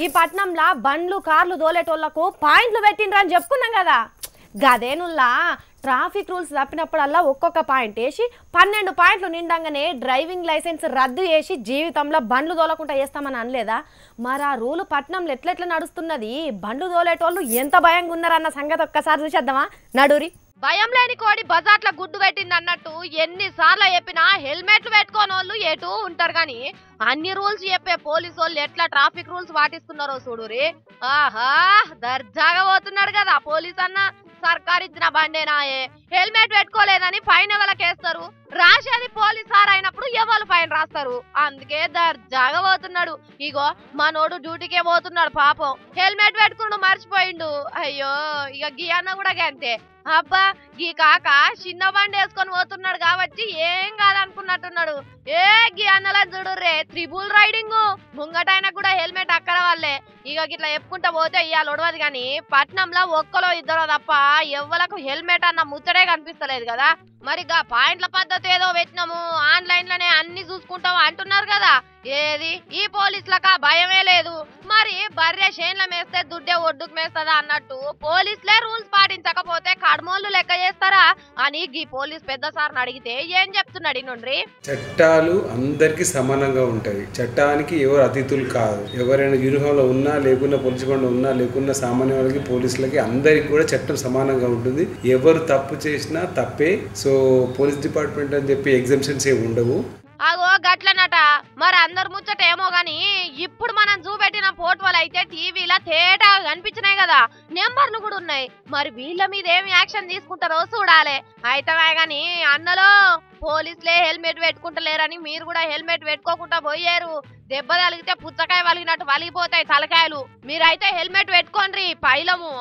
ఈ పట్నంలో బండ్లు కార్లు దోలేటోళ్లకు పాయింట్లు పెట్టిండ్రని చెప్పుకున్నాం కదా. గదేనుల్లా ట్రాఫిక్ రూల్స్ తప్పినప్పుడల్లా ఒక్కొక్క పాయింట్ వేసి 12 పాయింట్లు నిండంగానే డ్రైవింగ్ లైసెన్స్ రద్దు చేసి జీవితంలో బండ్లు దోలకుండా చేస్తామని అనలేదా? మరి ఆ రూలు పట్నంలో ఎట్లెట్లా నడుస్తున్నది, బండ్లు దోలేటోళ్ళు ఎంత భయంగా ఉన్నారన్న సంగతి ఒక్కసారి చూసేద్దామా నడురి. భయం లేని కోడి బజార్ల గుడ్డు పెట్టింది అన్నట్టు ఎన్నిసార్లు చెప్పినా హెల్మెట్లు పెట్టుకోని వాళ్ళు ఎటు ఉంటారు కానీ అన్ని రూల్స్ చెప్పే పోలీసు వాళ్ళు ఎట్లా ట్రాఫిక్ రూల్స్ పాటిస్తున్నారో చూడురి. ఆహా, దర్జాగా పోతున్నాడు కదా పోలీస్ అన్న. సర్కార్ ఇచ్చిన బండేనాయే, హెల్మెట్ పెట్టుకోలేదని ఫైన్ ఎవరికేస్తారు? రాసేది పోలీస్ సార్ అయినప్పుడు ఎవరు ఫైన్ రాస్తారు? అందుకే దర్జాగా పోతున్నాడు. ఇగో మనోడు డ్యూటీకే పోతున్నాడు పాపం, హెల్మెట్ పెట్టుకున్నాడు మర్చిపోయిండు. అయ్యో, ఇక గీ అన్న కూడా అంతే. అబ్బా, గీ కాక చిన్న బండి వేసుకొని పోతున్నాడు కాబట్టి ఏం కాదనుకున్నట్టున్నాడు. ఏ గీ అన్నలా చూడుర్రే, త్రిబుల్ రైడింగ్ ముంగటైనా కూడా హెల్మెట్ అక్కడ వాళ్ళే. ఇక ఇట్లా చెప్పుకుంటా పోతే ఇవాళ ఒడవదు కానీ పట్నంలో ఒక్కలో ఇద్దరో తప్ప ఎవ్వలకు హెల్మెట్ అన్న ముచ్చడే కనిపిస్తలేదు కదా. మరి గా పాయింట్ల పద్ధతి ఏదో పెట్టినాము, ఆన్లైన్ లోనే అన్ని చూసుకుంటాం అంటున్నారు కదా. ఏది ఈ పోలీసులకా భయమే లేదు. మరి బర్రె చేన్ల మేస్తే దుడ్డే ఒడ్డుకు మేస్తదా అన్నట్టు పోలీసులే రూల్స్ పాటించకపోతే కడమోళ్ళు లెక్క చేస్తారా అని గీ పోలీస్ పెద్ద సార్ని అడిగితే ఏం చెప్తున్నాడు నుండ్రి. చట్టాలు అందరికి సమానంగా ఉంటాయి. చట్టానికి ఎవరు అతిథులు కాదు. ఎవరైనా యూనిఫామ్ లో ఉన్నా లేకున్నా, పోలీసు బండి ఉన్నా లేకున్నా, సామాన్య వాళ్ళకి పోలీసులకి అందరికి కూడా చట్టం సమానంగా ఉంటుంది. ఎవరు తప్పు చేసినా తప్పే. సో పోలీస్ డిపార్ట్మెంట్ అని చెప్పి ఎగ్జామ్షన్స్ ఏమి ఉండవు. అగో గట్లనట. మరి అందరు ముచ్చట ఏమో గాని ఇప్పుడు మనం చూపెట్టిన ఫోటోలు అయితే టీవీలో తేటగా కనిపించినాయి కదా, నెంబర్లు కూడా ఉన్నాయి. మరి వీళ్ళ మీద ఏమి యాక్షన్ తీసుకుంటారో చూడాలి. అయితే గాని అన్నలో పోలీసులే హెల్మెట్ పెట్టుకుంటలేరని మీరు కూడా హెల్మెట్ పెట్టుకోకుండా పోయారు. దెబ్బ తగిలితే పుచ్చకాయ వలిగినట్టు వలిగిపోతాయి తలకాయలు. మీరైతే హెల్మెట్ పెట్టుకోండి పైలము.